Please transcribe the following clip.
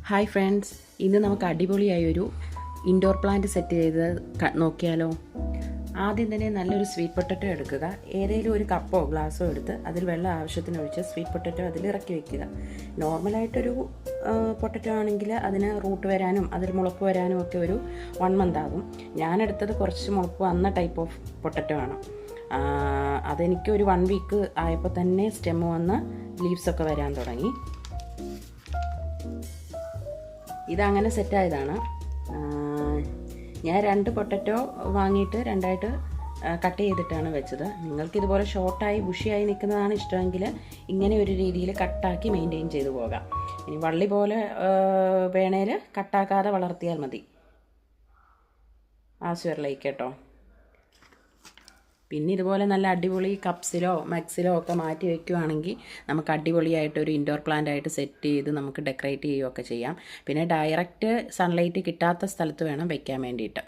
Hi friends, ഇന്ന് നമുക്ക് അടിപൊളിയായൊരു indoor plant set ചെയ്ത് നോക്കിയാലോ. ആദ്യം തന്നെ നല്ലൊരു സ്വീറ്റ് പൊട്ടറ്റോ എടുക്കുക. ഏതെങ്കിലും ഒരു കപ്പോ ഗ്ലാസ്സോ എടുത്ത് അതിൽ വെള്ളം ആവശ്യത്തിന് ഒഴിച്ച് സ്വീറ്റ് പൊട്ടറ്റോ അതിൽ ഇറക്കി വയ്ക്കുക. നോർമലായിട്ടൊരു പൊട്ടറ്റോ ആണെങ്കിൽ അതിന് റൂട്ട് വരാനും അതിൽ മുളപ്പ് വരാനും ഒക്കെ ഒരു 1 month ആകും. ഞാനെടുത്തത് കുറച്ച് മുളപ്പ് വന്ന ടൈപ്പ് ഓഫ് പൊട്ടറ്റോ ആണ്. അതെനിക്കൊരു 1 week ആയപ്പോൾ തന്നെ സ്റ്റെമ്മ് വന്ന് ലീവ്സൊക്കെ വരാൻ തുടങ്ങി. ഇതങ്ങനെ സെറ്റായതാണ്. ഞാൻ 2 പൊട്ടറ്റോ വാങ്ങിയിട്ട് 2ആയിട്ട് കട്ട് ചെയ്തിട്ടാണ് വെച്ചത്. നിങ്ങൾക്കിതുപോലെ ഷോർട്ടായി ബുഷിയായി നിൽക്കുന്നതാണ് ഇഷ്ടമെങ്കിൽ ഇങ്ങനെ ഒരു രീതിയിൽ കട്ടാക്കി മെയിൻറ്റെയിൻ ചെയ്തു പോകാം. ഇനി വള്ളി പോലെ വേണേൽ കട്ടാക്കാതെ വളർത്തിയാൽ മതി. ആസ്വറിലേക്ക് കേട്ടോ. പിന്നെ ഇതുപോലെ നല്ല അടിപൊളി കപ്സിലോ മഗ്സിലോ ഒക്കെ മാറ്റി വയ്ക്കുകയാണെങ്കിൽ നമുക്ക് അടിപൊളിയായിട്ടൊരു ഇൻഡോർ പ്ലാന്റ് ആയിട്ട് സെറ്റ് ചെയ്ത് നമുക്ക് ഡെക്കറേറ്റ് ചെയ്യുകയൊക്കെ ചെയ്യാം. പിന്നെ ഡയറക്റ്റ് സൺലൈറ്റ് കിട്ടാത്ത സ്ഥലത്ത് വേണം വയ്ക്കാൻ വേണ്ടിയിട്ട്.